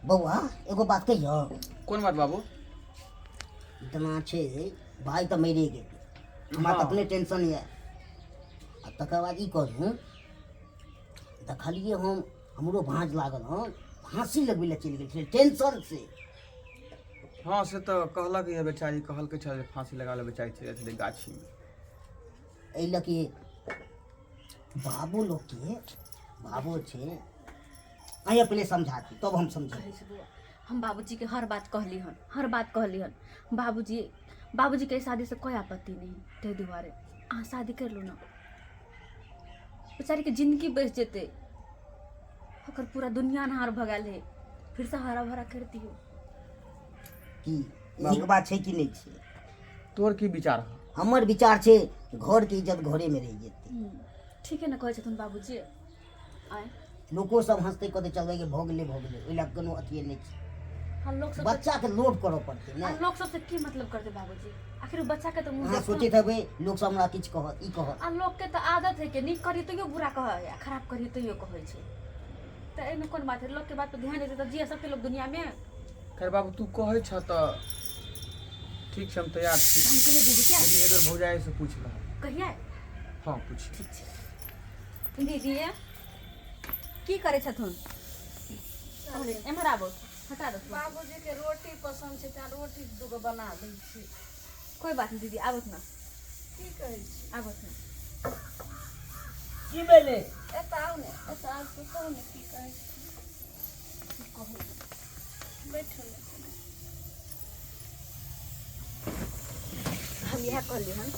बउआ एगो बात कहियो। कोन बात बाबू? इतना छे भाई तो मेरे गेल हमरा तो अपने टेंशन है। आ तकर बाद ई कहूँ देखलिए हम हमरो भाँज लागल हँ फांसी लगबे ला चलि गेल छलै टेंशन से। हाँ से तो कहलक ये बेचारी कहलकै छल जे फांसी लगा ले बेचारी चलि छलै गाछी में। एहि लऽ के बाबू लोग के बाबू छे अहाँ पहले समझा दी तब हम समझे। हम बाबूजी के हर बात कहली हन बाबूजी के शादी से कोई आपत्ति नहीं ते दुआरे अहाँ शादी कर लो ना। बेचारी के जिंदगी बच जेते ओकर पूरा दुनिया नहार भगाल है फिर से हरा भरा कर दियो। की एक बात छे कि नहीं छे? तोर की विचार है? हमर विचार छे घर के इज्जत घरे में रह जेते। ठीक है ना कहे छथुन बाबूजी आए लोको सब हंसते कहते चलबे के भोग ले ओइ ला कोनो अथिए नहीं छे। हम लोग सब बच्चा के लोड करो पड़ते ना। लोग सबसे की मतलब करते बाबूजी आखिर वो बच्चा के तो मुंह हाँ सोचे थे लोग सब हमरा किछ कहत ई कहत। आ लोग के तो आदत है कि नीक करी तो यो बुरा कहे या खराब करी तो यो कहे छे। तो एमे कोन बात है लोग के बात पे ध्यान देते तो जिया सकते लोग दुनिया में। खैर बाबू तू कहे छ त ठीक छै हम तैयार छी। हम कहे दीदी क्या लेकिन इधर भौजाई से पूछ ल। कहिया? हाँ पूछ। ठीक छै दीदी की करे छथुन? एमहर आबो हटा दो। बाबूजी के रोटी पसंद छै त रोटी दुगो बना दै छी। कोई बात नहीं दीदी आबत ना की कहै छी? आबत ना की भेले? एत आउ ने एत आउ तो कहू ने की कहै छी। कहू बैठो ने। हम यह कहली हन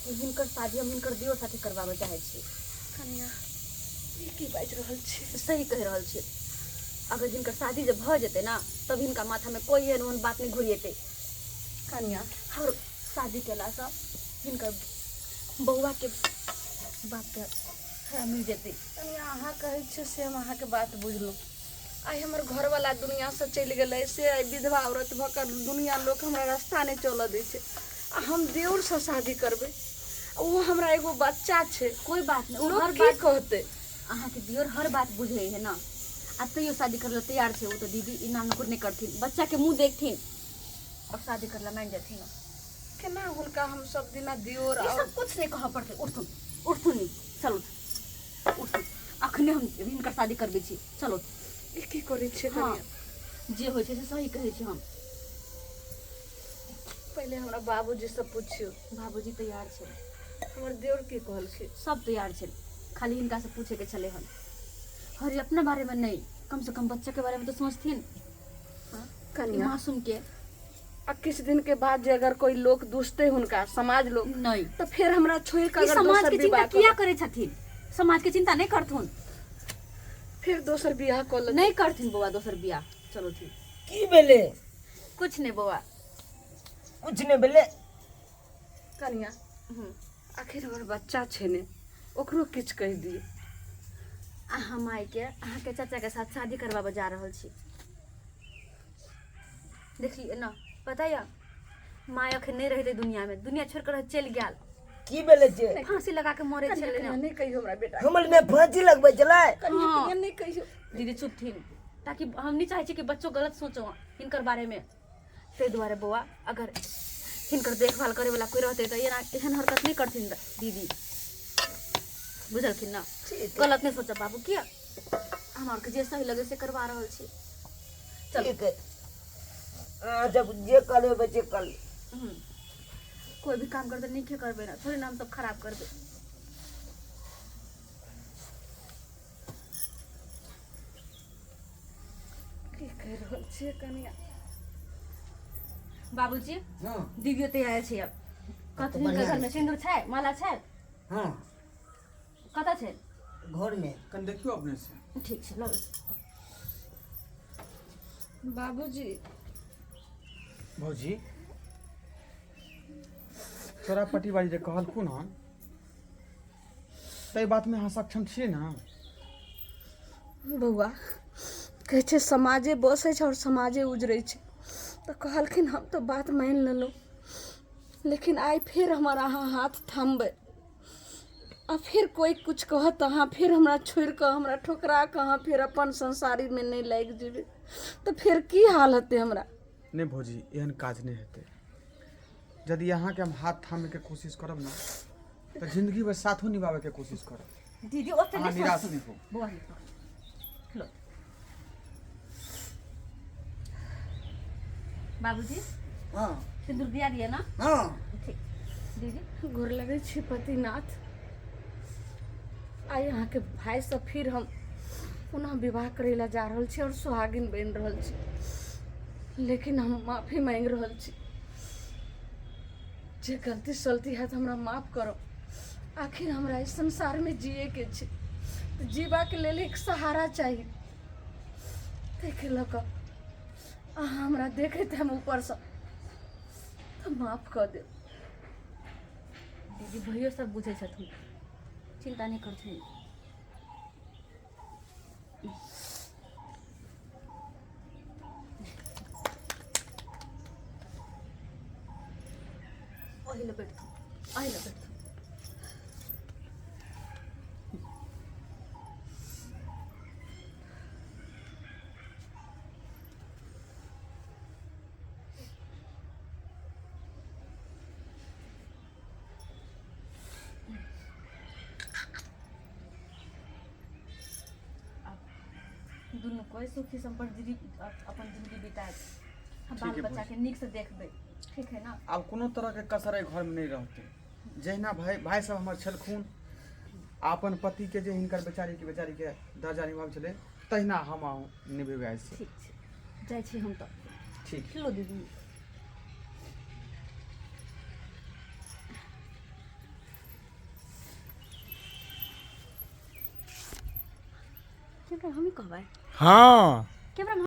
कि हिनकर शादी हम हिनकर दियो साथे करवावे चाहे छी। कन्या ई की बाजि रहल छी? सही कह रहल छी। अगर जिनकर शादी जब भ जेते ना तब हिनका माथा में कोई एहन बात नहीं घुरिएते। कन्या और शादी केला से हिनकर बउआ के बाप के खरा मिल जेते। कन्या अहाँ कहै छी से हम अहाँके बात बुझलहुँ। आइ हमर घरवाला दुनिया से चलि गेलै से आइ विधवा औरत भऽ कऽ दुनिया लोक हमरा रास्ता नहीं चलऽ दै छै। आ हम देवर से शादी करबै वो हमरा एगो बच्चा छै। कोई बात नहीं लोग हर की बात कहते? अहाँ के दियोर हर बात बुझे है ना। आ तैयो शादी कर लो तैयार छे वो तो दीदी इना नुकुर नहीं करथिन बच्चा के मुंह देखथिन और शादी करला मान जाथिन। केना हुनका हम सब दिना दियोर ये और सब कुछ नहीं कह पड़ते। उठथुन नहीं चलो उठथुन अखने हम हिनकर शादी करबे छी चलो। ई की करै छै हाँ कन्या? जे होय छै से सही कहै छी हम। पहले हमरा बाबूजी से पूछियो। बाबूजी तैयार छे हमर देवर की कहलखिन? सब तैयार छे खाली हिनका से पूछे के चले हन। हरी अपने बारे में नहीं कम से कम बच्चा के बारे में तो सोचथिन। कन्या मासूम के आ किस दिन के बाद जे अगर कोई लोग दुसते हुनका समाज लोग नहीं तो फिर हमरा छोड़ के ये अगर समाज दोसर के चिंता विवाह किया कर करे छथिन? समाज के चिंता नहीं करथुन फिर दोसर बियाह कर ले। नहीं करथिन बउआ दोसर बियाह। चलो ठीक की भेले? कुछ नहीं बउआ कुछ नहीं भेले। कन्या आखिर हमर बच्चा छै ने ओकरो किछ कह दिए। हम आई के अहाँ के चाचा के साथ शादी करवाबे जा रहल छी। देखिए ना पता या माँ अखन नहीं रहते दुनिया में दुनिया छोड़ कर चल गया। की भेले छे? फांसी लगा के मरे कन्या चले कन्या ना। नहीं कहियो हमरा बेटा। हमर में फांसी लगबे चले। कन्या हाँ। कन्या नहीं कहियो। दीदी चुप थी ताकि हम नहीं चाहे कि बच्चों गलत सोचो इनकर बारे में। ते द्वारे बुआ अगर इनकर देखभाल करे वाला कोई रहते तो ये ना एहन हरकत नहीं करथिन दीदी बुझलखिन ना। गलत नहीं सोचा बाबू किया हमार के जे सही लगे से करवा रहल छी। चलो ठीक है जब जे करे बच्चे कर ले। कोई भी काम करते नहीं के करबे ना थोड़ी नाम सब खराब कर दे। की कह रहल छी कन्या? बाबूजी हाँ दीदी तैयार छे अब कथी के घर में सिंदूर छै माला छै हाँ कता छै? घर में। कन देखियो अपने से। ठीक छै लो बाबूजी भौजी तोरा पट्टीबाजी जे कहलखुन हन तै बात में अहाँ सक्षम छियै ना? बउआ कहै छै समाजे बसै छै और समाजे उजरै छै तो कहलखिन हम तो बात मान लेलो लेकिन आई फिर हमारा अहाँ हाथ थामबै आ फिर कोई कुछ कहत हाँ फिर हमरा छोड़ कर हमरा ठोकरा कहाँ फिर अपन संसारी में नहीं लाग जेबे तो फिर की हाल हेतै हमरा। नहीं भौजी एहन काज नहीं हेतै। यदि अहाँके हम हाथ थामे के कोशिश करब ना तो जिंदगी भर साथो निभावे के कोशिश करब। दीदी ओते अहाँ नहीं निराश सोच नहीं हो। बुआ नहीं लो बाबूजी हाँ सिंदूर दिया दिया ना हाँ ठीक दीदी गोर लगे छी पतिनाथ। आई यहाँ के भाई से फिर हम पुनः विवाह करे ला जा रहल छी और सुहागिन बन रहल छी, लेकिन हम माफी मांग रहल छी। जे गलती सलती है तो हमरा माफ करो। आखिर हमरा इस संसार में जिए के छै तो जीवा के लेल एक सहारा चाहिए। देखे लक अहाँ हमरा देखैत हम ऊपर से तो माफ कर दे। दीदी भैया सब बुझे छथिन चिंता नहीं करथिन। अहिले बैठ अहिले बैठ दुनू कोई सुखी संपन्न अपन जिंदगी बिताए बाल है बच्चा के नीक से देखबे ठीक है ना। आब कोनो तरह के कसर एहि घर में नहीं रहते। जहिना भाई सब हमर छलखुन अपन पति के जे हिनकर बेचारी के दर्जा निभाव छले तहिना हम निभेबै से। ठीक छै जाइ छी हम तो ठीक लो दीदी ठीक है हम ही कहबै। हाँ